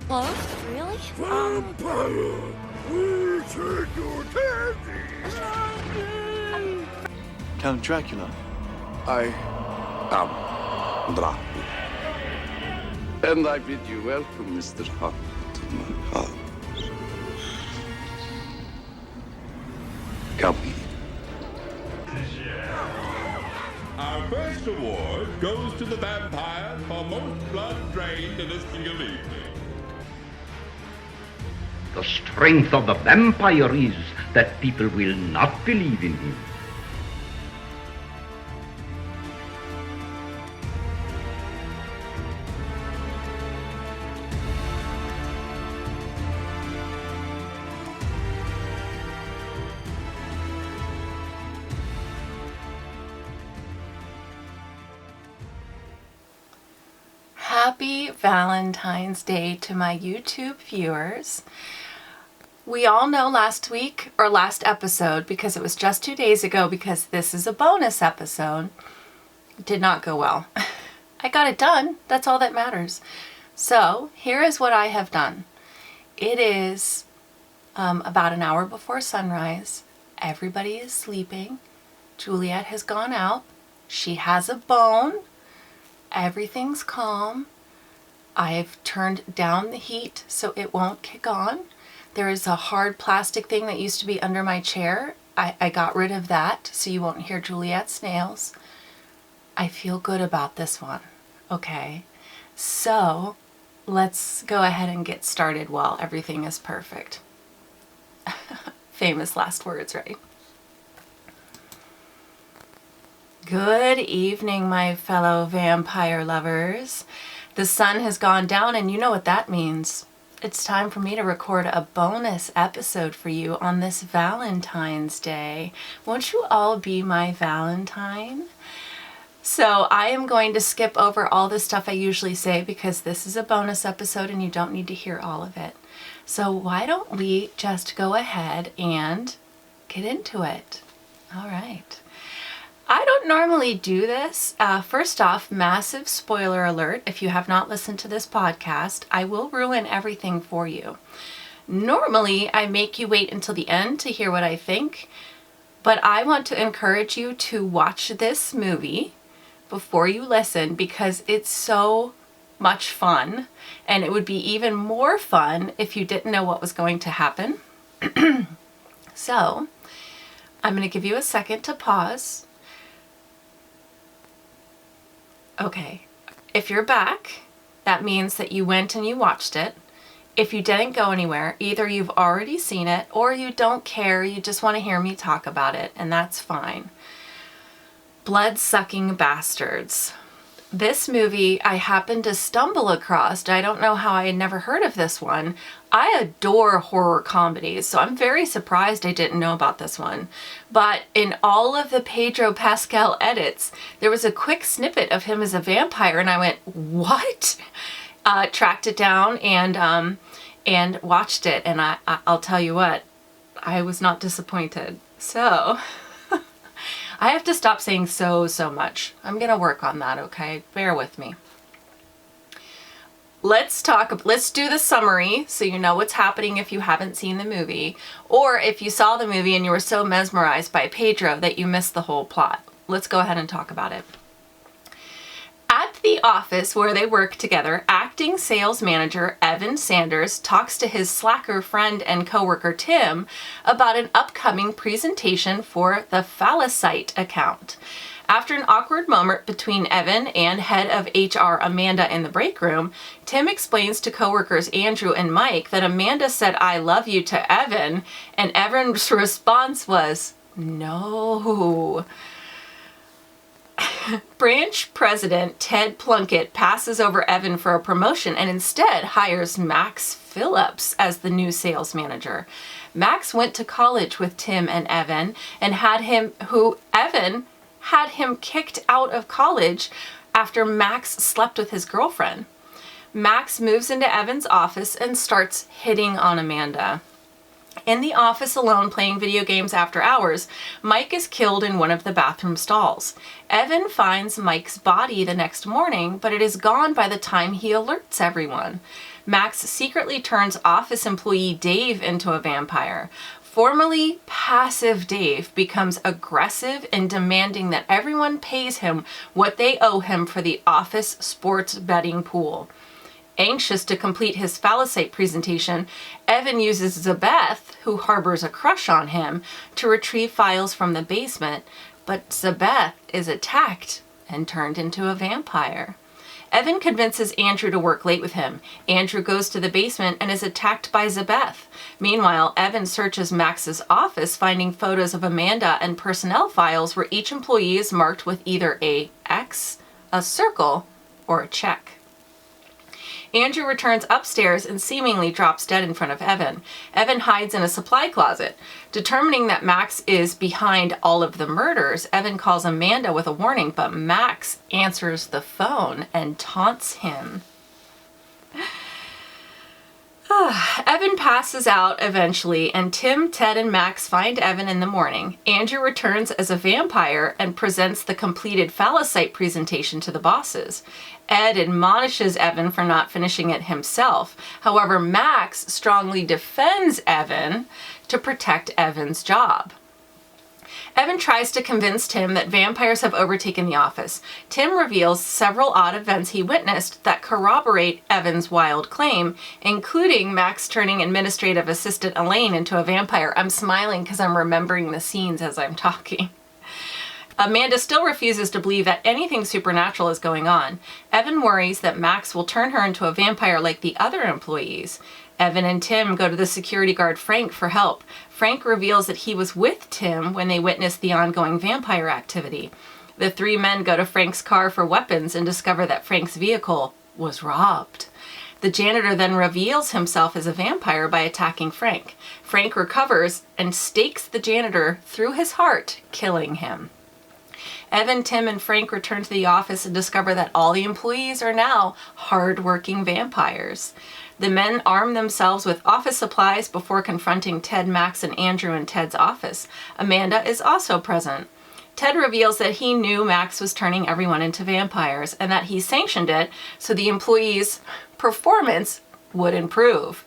Oh, really? Vampire! We take your candy! Count Dracula. I am Dracula. And I bid you welcome, Mr. Hunt, to my house. Come in. Our first award goes to the vampire for most blood drained in a single evening. The strength of the vampire is that people will not believe in him. Happy Valentine's Day to my YouTube viewers. We all know last episode, because it was just 2 days ago, because this is a bonus episode, did not go well. I got it done. That's all that matters. So here is what I have done. It is about an hour before sunrise. Everybody is sleeping. Juliet has gone out. She has a bone. Everything's calm. I've turned down the heat so it won't kick on. There is a hard plastic thing that used to be under my chair. I got rid of that so you won't hear Juliet's nails. I feel good about this one. Okay, so let's go ahead and get started while everything is perfect. Famous last words, right? Good evening, my fellow vampire lovers. The sun has gone down, and you know what that means. It's time for me to record a bonus episode for you on this Valentine's Day. Won't you all be my Valentine? So I am going to skip over all the stuff I usually say because this is a bonus episode and you don't need to hear all of it. So why don't we just go ahead and get into it? All right. I don't normally do this. First off, massive spoiler alert. If you have not listened to this podcast, I will ruin everything for you. Normally, I make you wait until the end to hear what I think, but I want to encourage you to watch this movie before you listen because it's so much fun, and it would be even more fun if you didn't know what was going to happen. So, I'm going to give you a second to pause. Okay, if you're back, that means that you went and you watched it. If you didn't go anywhere, either you've already seen it or you don't care, you just want to hear me talk about it, and that's fine. Blood-sucking bastards. This movie I happened to stumble across. I don't know how I had never heard of this one. I adore horror comedies, so I'm very surprised I didn't know about this one. But in all of the Pedro Pascal edits, there was a quick snippet of him as a vampire, and I went, what? Tracked it down and watched it, and I'll tell you what, I was not disappointed. So I have to stop saying so much. I'm gonna work on that, okay? Bear with me. Let's do the summary so you know what's happening if you haven't seen the movie, or if you saw the movie and you were so mesmerized by Pedro that you missed the whole plot. Let's go ahead and talk about it. At the office where they work together, acting sales manager Evan Sanders talks to his slacker friend and coworker Tim about an upcoming presentation for the Phallicite account. After an awkward moment between Evan and head of HR Amanda in the break room, Tim explains to coworkers Andrew and Mike that Amanda said "I love you" to Evan, and Evan's response was, "No." Branch president Ted Plunkett passes over Evan for a promotion and instead hires Max Phillips as the new sales manager. Max went to college with Tim and Evan and Evan had him kicked out of college after Max slept with his girlfriend. Max moves into Evan's office and starts hitting on Amanda. In the office alone playing video games after hours, Mike is killed in one of the bathroom stalls. Evan finds Mike's body the next morning, but it is gone by the time he alerts everyone. Max secretly turns office employee Dave into a vampire. Formerly passive Dave becomes aggressive in demanding that everyone pays him what they owe him for the office sports betting pool. Anxious to complete his phallocyte presentation, Evan uses Zabeth, who harbors a crush on him, to retrieve files from the basement, but Zabeth is attacked and turned into a vampire. Evan convinces Andrew to work late with him. Andrew goes to the basement and is attacked by Zabeth. Meanwhile, Evan searches Max's office, finding photos of Amanda and personnel files where each employee is marked with either a X, a circle, or a check. Andrew returns upstairs and seemingly drops dead in front of Evan. Evan hides in a supply closet. Determining that Max is behind all of the murders, Evan calls Amanda with a warning, but Max answers the phone and taunts him. Evan passes out eventually, and Tim, Ted, and Max find Evan in the morning. Andrew returns as a vampire and presents the completed phallocyte presentation to the bosses. Ed admonishes Evan for not finishing it himself. However, Max strongly defends Evan to protect Evan's job. Evan tries to convince Tim that vampires have overtaken the office. Tim reveals several odd events he witnessed that corroborate Evan's wild claim, including Max turning administrative assistant Elaine into a vampire. I'm smiling because I'm remembering the scenes as I'm talking. Amanda still refuses to believe that anything supernatural is going on. Evan worries that Max will turn her into a vampire like the other employees. Evan and Tim go to the security guard Frank for help. Frank reveals that he was with Tim when they witnessed the ongoing vampire activity. The three men go to Frank's car for weapons and discover that Frank's vehicle was robbed. The janitor then reveals himself as a vampire by attacking Frank. Frank recovers and stakes the janitor through his heart, killing him. Evan, Tim, and Frank return to the office and discover that all the employees are now hard-working vampires. The men arm themselves with office supplies before confronting Ted, Max, and Andrew in Ted's office. Amanda is also present. Ted reveals that he knew Max was turning everyone into vampires and that he sanctioned it so the employees' performance would improve.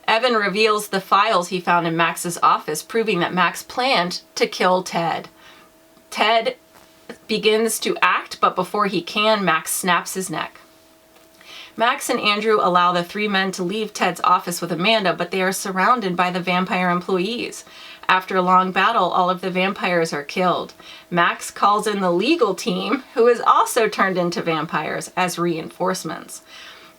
Evan reveals the files he found in Max's office, proving that Max planned to kill Ted. Ted begins to act, but before he can, Max snaps his neck. Max and Andrew allow the three men to leave Ted's office with Amanda, but they are surrounded by the vampire employees. After a long battle, all of the vampires are killed. Max calls in the legal team, who is also turned into vampires, as reinforcements.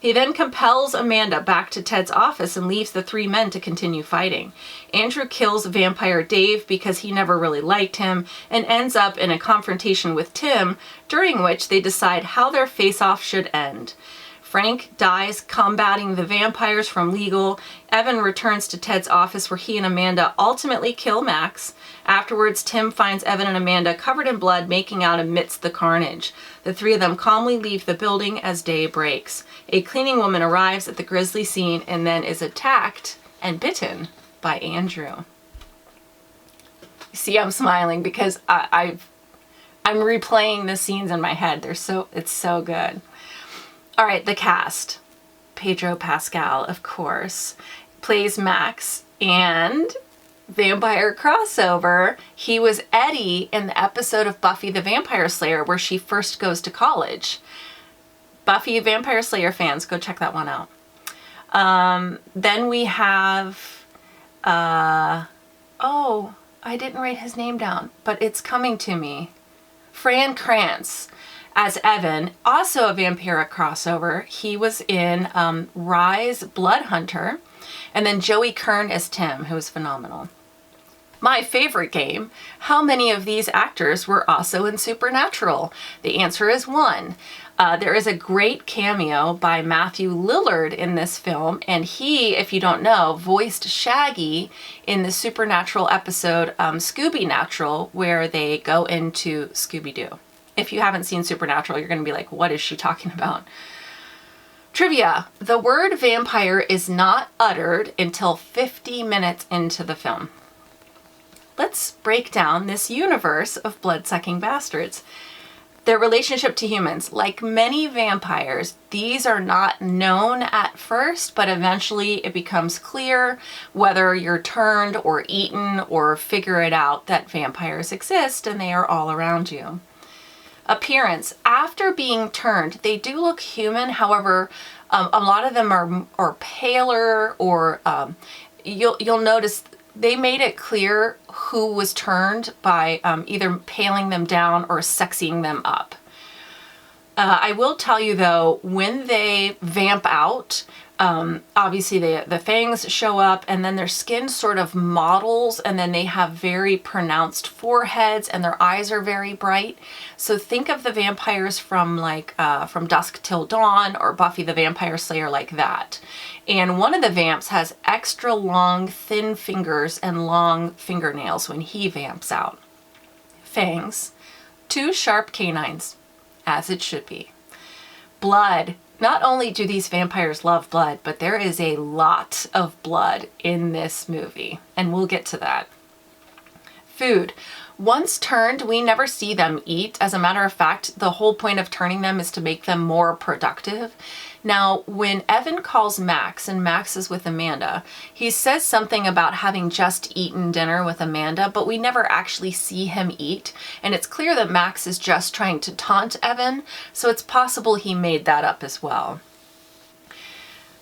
He then compels Amanda back to Ted's office and leaves the three men to continue fighting. Andrew kills vampire Dave because he never really liked him and ends up in a confrontation with Tim, during which they decide how their face-off should end. Frank dies combating the vampires from legal. Evan returns to Ted's office where he and Amanda ultimately kill Max. Afterwards, Tim finds Evan and Amanda covered in blood making out amidst the carnage. The three of them calmly leave the building as day breaks. A cleaning woman arrives at the grisly scene and then is attacked and bitten by Andrew. You see, I'm smiling because I'm replaying the scenes in my head. It's so good. All right, the cast. Pedro Pascal, of course, plays Max, and vampire crossover. He was Eddie in the episode of Buffy the Vampire Slayer where she first goes to college. Buffy Vampire Slayer fans, go check that one out. Then we have, I didn't write his name down, but it's coming to me. Fran Kranz as Evan, also a vampiric crossover. He was in Rise Blood Hunter. And then Joey Kern as Tim, who was phenomenal. My favorite game, how many of these actors were also in Supernatural? The answer is 1. There is a great cameo by Matthew Lillard in this film, and he, if you don't know, voiced Shaggy in the Supernatural episode Scooby Natural, where they go into Scooby-Doo. If you haven't seen Supernatural, you're going to be like, what is she talking about? Trivia: the word vampire is not uttered until 50 minutes into the film. Let's break down this universe of blood-sucking bastards. Their relationship to humans. Like many vampires, these are not known at first, but eventually it becomes clear, whether you're turned or eaten or figure it out, that vampires exist and they are all around you. Appearance. After being turned, they do look human. However, a lot of them are paler, or you'll notice they made it clear who was turned by either paling them down or sexing them up. I will tell you though, when they vamp out, obviously the fangs show up, and then their skin sort of models, and then they have very pronounced foreheads, and their eyes are very bright. So think of the vampires from From Dusk Till Dawn or Buffy the Vampire Slayer, like that. And one of the vamps has extra long, thin fingers and long fingernails when he vamps out. Fangs. 2 sharp canines, as it should be. Blood. Not only do these vampires love blood, but there is a lot of blood in this movie, and we'll get to that. Food. Once turned, we never see them eat. As a matter of fact, the whole point of turning them is to make them more productive. Now, when Evan calls Max, and Max is with Amanda, he says something about having just eaten dinner with Amanda, but we never actually see him eat. And it's clear that Max is just trying to taunt Evan, so it's possible he made that up as well.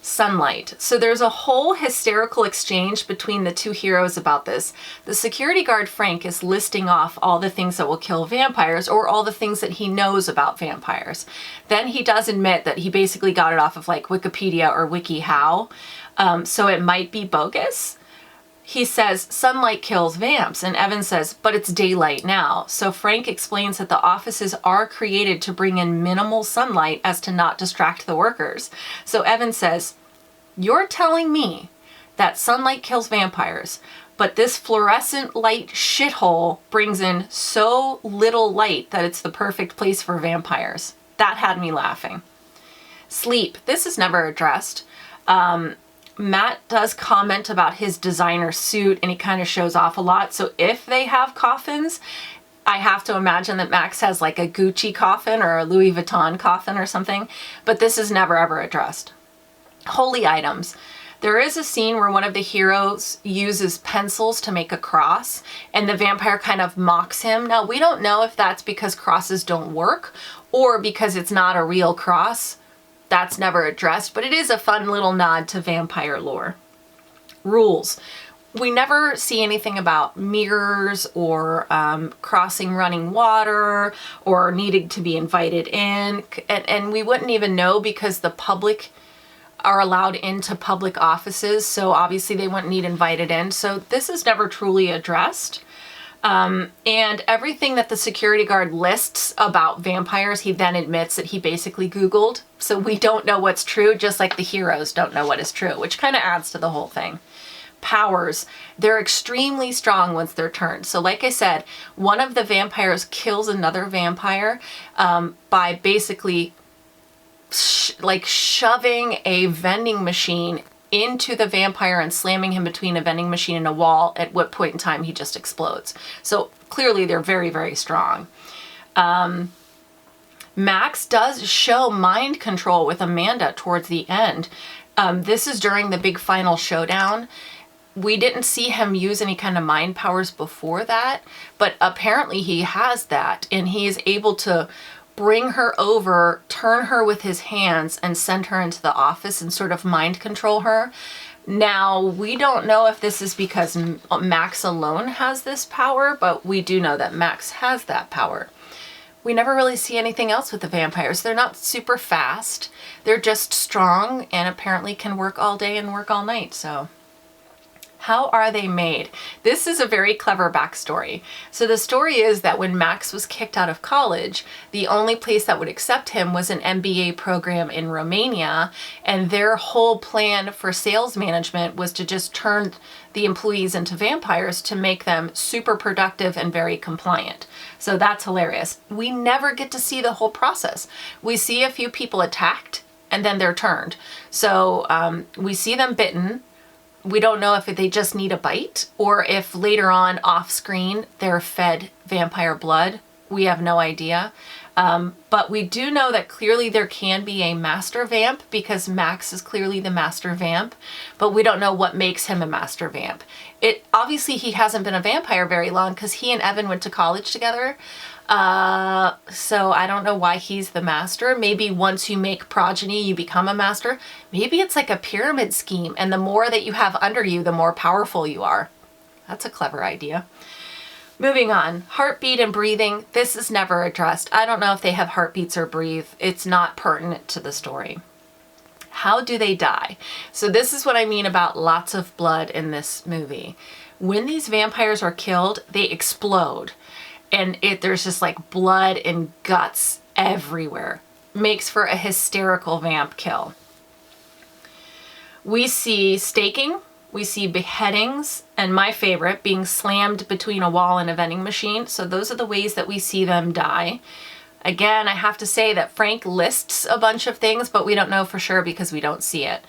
Sunlight. So there's a whole hysterical exchange between the two heroes about this. The security guard, Frank, is listing off all the things that will kill vampires, or all the things that he knows about vampires. Then he does admit that he basically got it off of like Wikipedia or WikiHow, so it might be bogus. He says, sunlight kills vamps, and Evan says, but it's daylight now. So Frank explains that the offices are created to bring in minimal sunlight as to not distract the workers. So Evan says, you're telling me that sunlight kills vampires, but this fluorescent light shithole brings in so little light that it's the perfect place for vampires. That had me laughing. Sleep. This is never addressed. Matt does comment about his designer suit, and he kind of shows off a lot. So if they have coffins, I have to imagine that Max has like a Gucci coffin or a Louis Vuitton coffin or something, but this is never ever addressed. Holy items. There is a scene where one of the heroes uses pencils to make a cross, and the vampire kind of mocks him. Now, we don't know if that's because crosses don't work or because it's not a real cross. That's never addressed, but it is a fun little nod to vampire lore. Rules. We never see anything about mirrors or crossing running water or needing to be invited in. And we wouldn't even know because the public are allowed into public offices, so obviously they wouldn't need invited in. So this is never truly addressed. And everything that the security guard lists about vampires, he then admits that he basically Googled. So we don't know what's true, just like the heroes don't know what is true, which kind of adds to the whole thing. Powers. They're extremely strong once they're turned. So like I said, one of the vampires kills another vampire by basically shoving a vending machine into the vampire and slamming him between a vending machine and a wall, at what point in time he just explodes. So clearly they're very, very strong. Max does show mind control with Amanda towards the end. This is during the big final showdown. We didn't see him use any kind of mind powers before that, but apparently he has that, and he is able to bring her over, turn her with his hands, and send her into the office and sort of mind control her. Now, we don't know if this is because Max alone has this power, but we do know that Max has that power. We never really see anything else with the vampires. They're not super fast. They're just strong and apparently can work all day and work all night, so... How are they made? This is a very clever backstory. So the story is that when Max was kicked out of college, the only place that would accept him was an MBA program in Romania, and their whole plan for sales management was to just turn the employees into vampires to make them super productive and very compliant. So that's hilarious. We never get to see the whole process. We see a few people attacked, and then they're turned. So we see them bitten. We don't know if they just need a bite or if later on off screen they're fed vampire blood. We have no idea. But we do know that clearly there can be a master vamp because Max is clearly the master vamp, but we don't know what makes him a master vamp. Obviously he hasn't been a vampire very long because he and Evan went to college together. So I don't know why he's the master. Maybe once you make progeny, you become a master. Maybe it's like a pyramid scheme, and the more that you have under you, the more powerful you are. That's a clever idea. Moving on, heartbeat and breathing. This is never addressed. I don't know if they have heartbeats or breathe. It's not pertinent to the story. How do they die? So this is what I mean about lots of blood in this movie. When these vampires are killed, they explode. And there's just like blood and guts everywhere. Makes for a hysterical vamp kill. We see staking, we see beheadings, and my favorite, being slammed between a wall and a vending machine. So those are the ways that we see them die. Again, I have to say that Frank lists a bunch of things, but we don't know for sure because we don't see it.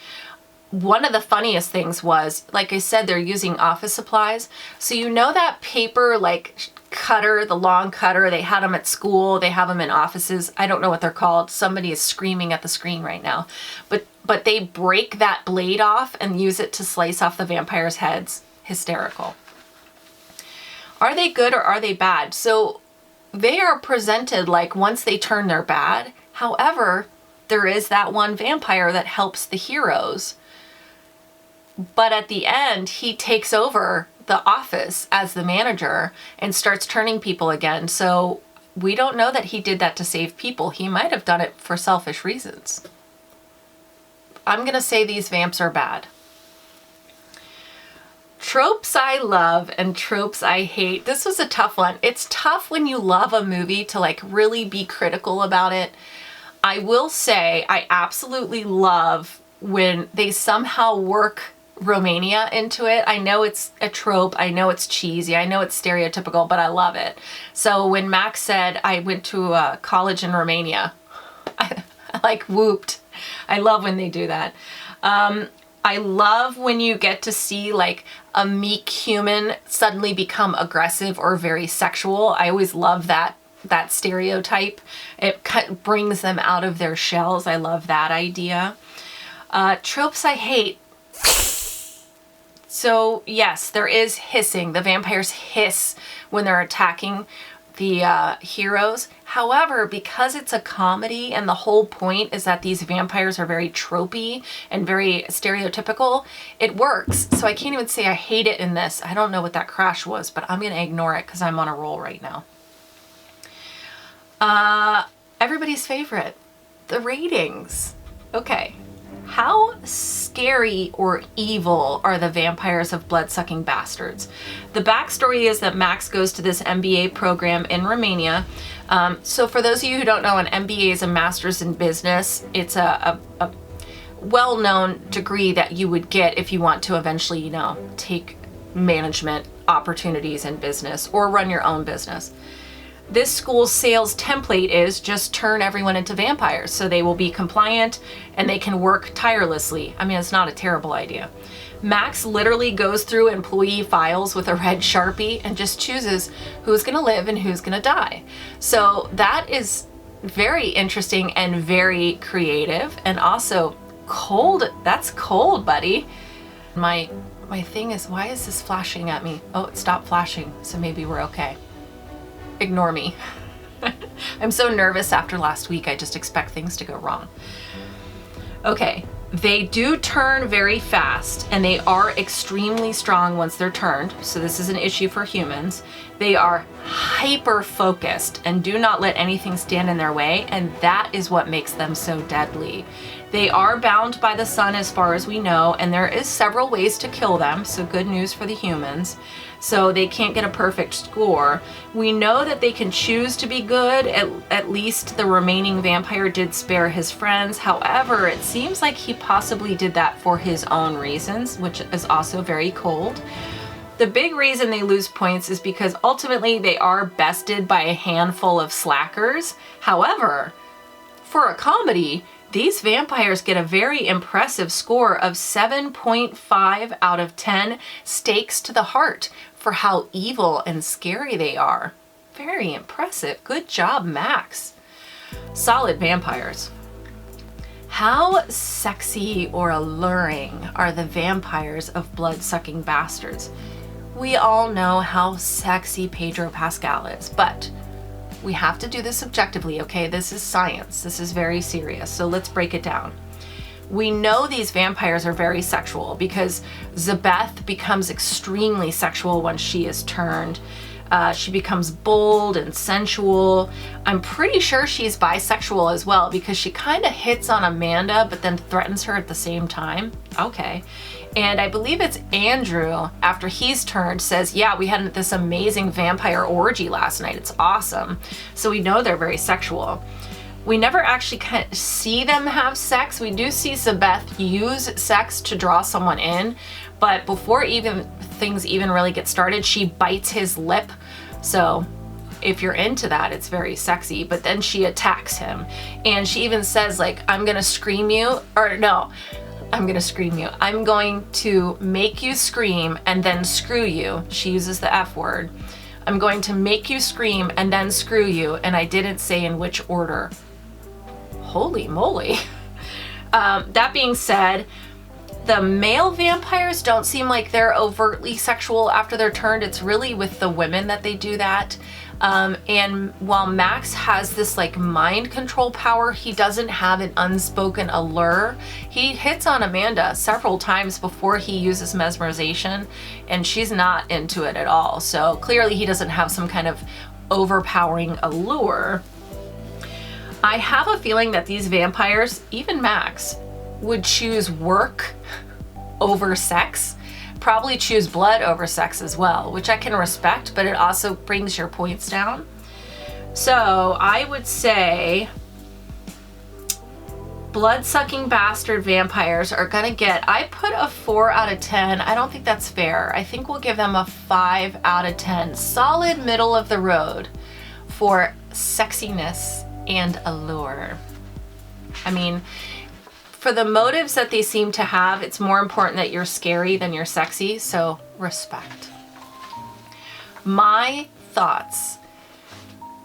One of the funniest things was, like I said, they're using office supplies. So you know that paper like cutter, the long cutter, they had them at school, they have them in offices. I don't know what they're called. Somebody is screaming at the screen right now. But they break that blade off and use it to slice off the vampires' heads. Hysterical. Are they good or are they bad? So they are presented like once they turn, they're bad. However, there is that one vampire that helps the heroes. But at the end, he takes over the office as the manager and starts turning people again. So we don't know that he did that to save people. He might have done it for selfish reasons. I'm going to say these vamps are bad. Tropes I love and tropes I hate. This was a tough one. It's tough when you love a movie to like really be critical about it. I will say I absolutely love when they somehow work Romania into it. I know it's a trope. I know it's cheesy. I know it's stereotypical, but I love it. So when Max said I went to college in Romania, I like whooped. I love when they do that. I love when you get to see like a meek human suddenly become aggressive or very sexual. I always love that stereotype. It brings them out of their shells. I love that idea. Tropes I hate. So yes, there is hissing. The vampires hiss when they're attacking the heroes. However, because it's a comedy and the whole point is that these vampires are very tropey and very stereotypical, it works. So I can't even say I hate it in this. I don't know what that crash was, but I'm going to ignore it because I'm on a roll right now. Everybody's favorite, the ratings. Okay. How scary or evil are the vampires of blood-sucking bastards? The backstory is that Max goes to this MBA program in Romania. So for those of you who don't know, an MBA is a master's in business. It's a well-known degree that you would get if you want to eventually, take management opportunities in business or run your own business. This school's sales template is just turn everyone into vampires so they will be compliant and they can work tirelessly. I mean, it's not a terrible idea. Max literally goes through employee files with a red Sharpie and just chooses who's going to live and who's going to die. So that is very interesting and very creative and also cold. That's cold, buddy. My thing is, why is this flashing at me? Oh, it stopped flashing, so maybe we're okay. Ignore me. I'm so nervous after last week. I just expect things to go wrong. Okay, they do turn very fast and they are extremely strong once they're turned. So this is an issue for humans. They are hyper focused and do not let anything stand in their way. And that is what makes them so deadly. They are bound by the sun as far as we know, and there is several ways to kill them. So good news for the humans. So they can't get a perfect score. We know that they can choose to be good. At least the remaining vampire did spare his friends. However, it seems like he possibly did that for his own reasons, which is also very cold. The big reason they lose points is because ultimately they are bested by a handful of slackers. However, for a comedy, these vampires get a very impressive score of 7.5 out of 10 stakes to the heart for how evil and scary they are. Very impressive. Good job, Max. Solid vampires. How sexy or alluring are the vampires of Blood-Sucking Bastards? We all know how sexy Pedro Pascal is, but we have to do this objectively, okay? This is science. This is very serious. So let's break it down. We know these vampires are very sexual because Zabeth becomes extremely sexual when she is turned. She becomes bold and sensual. I'm pretty sure she's bisexual as well because she kind of hits on Amanda but then threatens her at the same time. Okay. And I believe it's Andrew, after he's turned, says, yeah, we had this amazing vampire orgy last night. It's awesome. So we know they're very sexual. We never actually see them have sex. We do see Zabeth use sex to draw someone in, but before things even really get started, she bites his lip. So if you're into that, it's very sexy, but then she attacks him. And she even says, like, I'm gonna scream you, or no, I'm gonna scream you. I'm going to make you scream and then screw you. She uses the F word. I'm going to make you scream and then screw you, and I didn't say in which order. Holy moly. That being said, the male vampires don't seem like they're overtly sexual after they're turned. It's really with the women that they do that. And while Max has this like mind control power, he doesn't have an unspoken allure. He hits on Amanda several times before he uses mesmerization, and she's not into it at all. So clearly he doesn't have some kind of overpowering allure. I have a feeling that these vampires, even Max, would choose work over sex. Probably choose blood over sex as well, which I can respect, but it also brings your points down. So I would say Blood-Sucking Bastard vampires are gonna get, I put a 4 out of 10. I don't think that's fair. I think we'll give them a 5 out of 10. Solid middle of the road for sexiness and allure. I mean, for the motives that they seem to have, it's more important that you're scary than you're sexy, so respect. My thoughts.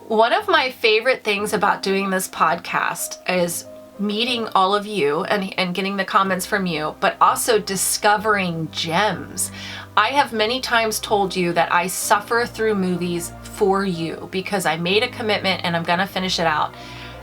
One of my favorite things about doing this podcast is meeting all of you and getting the comments from you, but also discovering gems. I have many times told you that I suffer through movies for you because I made a commitment and I'm gonna finish it out.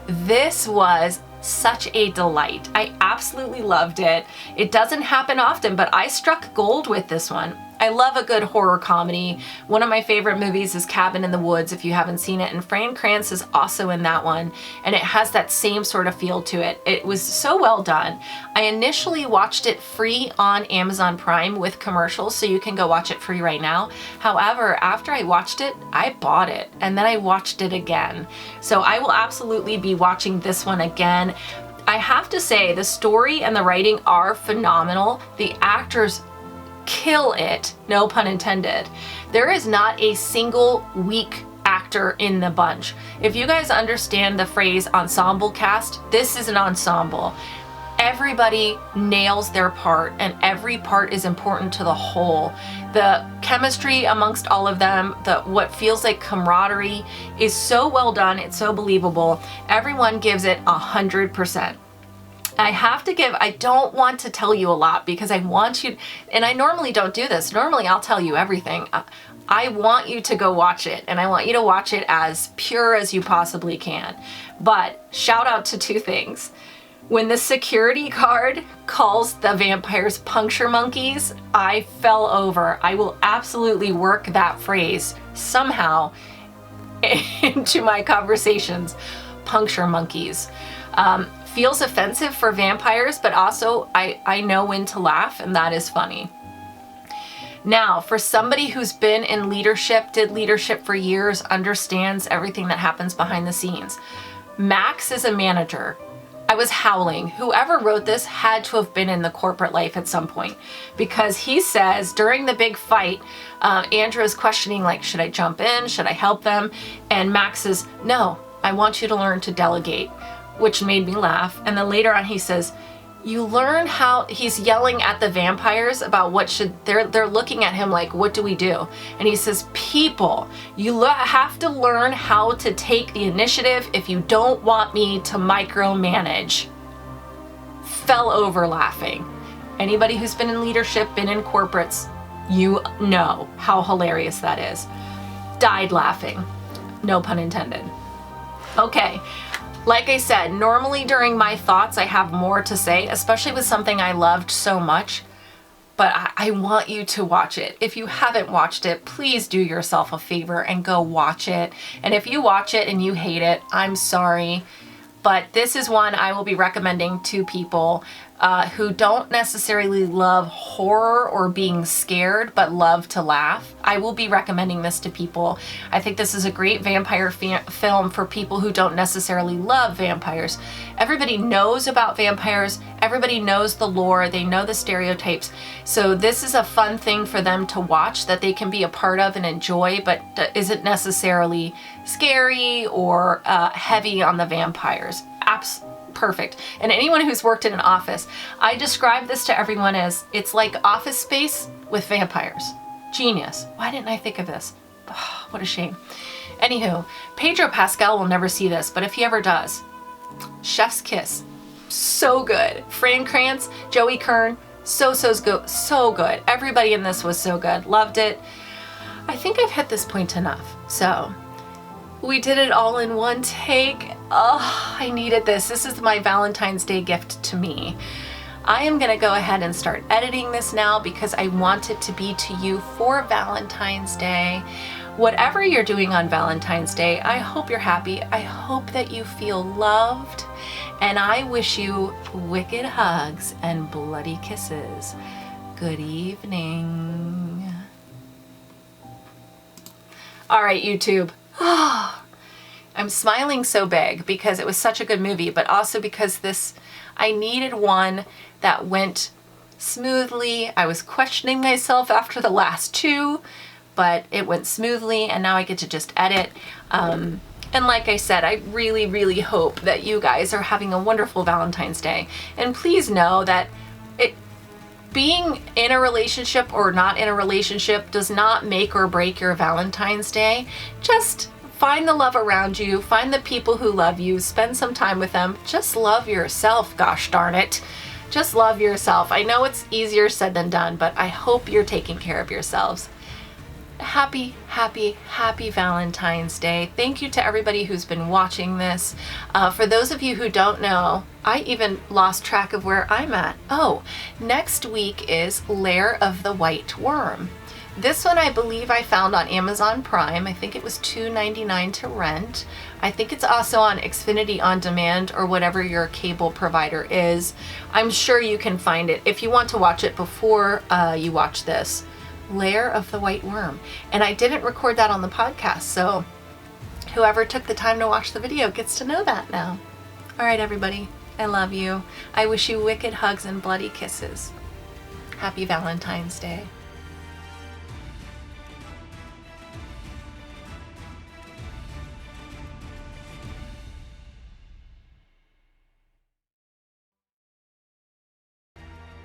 This was such a delight. I absolutely loved it. It doesn't happen often, but I struck gold with this one. I love a good horror comedy. One of my favorite movies is Cabin in the Woods, if you haven't seen it, and Fran Kranz is also in that one, and it has that same sort of feel to it. It was so well done. I initially watched it free on Amazon Prime with commercials, so you can go watch it free right now. However, after I watched it, I bought it, and then I watched it again. So I will absolutely be watching this one again. I have to say, the story and the writing are phenomenal. The actors kill it, no pun intended. There is not a single weak actor in the bunch. If you guys understand the phrase ensemble cast, this is an ensemble. Everybody nails their part and every part is important to the whole. The chemistry amongst all of them, what feels like camaraderie is so well done, it's so believable. Everyone gives it 100%. I have to give, I don't want to tell you a lot because I want you, and I normally don't do this. Normally I'll tell you everything. I want you to go watch it, and I want you to watch it as pure as you possibly can. But shout out to 2 things. When the security guard calls the vampires puncture monkeys, I fell over. I will absolutely work that phrase somehow into my conversations. Puncture monkeys. Feels offensive for vampires, but also I know when to laugh, and that is funny. Now, for somebody who's been in leadership, did leadership for years, understands everything that happens behind the scenes. Max is a manager. I was howling. Whoever wrote this had to have been in the corporate life at some point, because he says during the big fight, Andrew is questioning, like, should I jump in? Should I help them? And Max says, no, I want you to learn to delegate. which made me laugh. And then later on he says, you learn how, he's yelling at the vampires about what should, they're looking at him like, what do we do? And he says, people, you have to learn how to take the initiative if you don't want me to micromanage. Fell over laughing. Anybody who's been in leadership, been in corporates, you know how hilarious that is. Died laughing. No pun intended. Okay. Like I said, normally during my thoughts, I have more to say, especially with something I loved so much, but I want you to watch it. If you haven't watched it, please do yourself a favor and go watch it. And if you watch it and you hate it, I'm sorry, but this is one I will be recommending to people who don't necessarily love horror or being scared, but love to laugh. I will be recommending this to people. I think this is a great vampire film for people who don't necessarily love vampires. Everybody knows about vampires. Everybody knows the lore. They know the stereotypes. So this is a fun thing for them to watch that they can be a part of and enjoy, but isn't necessarily scary or heavy on the vampires. Perfect. And anyone who's worked in an office, I describe this to everyone as, it's like Office Space with vampires. Genius. Why didn't I think of this? Oh, what a shame. Anywho, Pedro Pascal will never see this, but if he ever does, chef's kiss. So good. Fran Kranz, Joey Kern, so good. Everybody in this was so good. Loved it. I think I've hit this point enough. So we did it all in one take. Oh, I needed this. This is my Valentine's Day gift to me. I am going to go ahead and start editing this now because I want it to be to you for Valentine's Day. Whatever you're doing on Valentine's Day, I hope you're happy. I hope that you feel loved. And I wish you wicked hugs and bloody kisses. Good evening. All right, YouTube. I'm smiling so big because it was such a good movie, but also because I needed one that went smoothly. I was questioning myself after the last two, but it went smoothly, and now I get to just edit. And like I said, I really, really hope that you guys are having a wonderful Valentine's Day. And please know that being in a relationship or not in a relationship does not make or break your Valentine's Day. Just find the love around you, find the people who love you, spend some time with them. Just love yourself, gosh darn it. Just love yourself. I know it's easier said than done, but I hope you're taking care of yourselves. Happy, happy, happy Valentine's Day. Thank you to everybody who's been watching this. For those of you who don't know, I even lost track of where I'm at. Oh, next week is Lair of the White Worm. This one I believe I found on Amazon Prime. I think it was $2.99 to rent. I think it's also on Xfinity On Demand or whatever your cable provider is. I'm sure you can find it if you want to watch it before you watch this. Lair of the White Worm. And I didn't record that on the podcast, so whoever took the time to watch the video gets to know that now. All right, everybody. I love you. I wish you wicked hugs and bloody kisses. Happy Valentine's Day.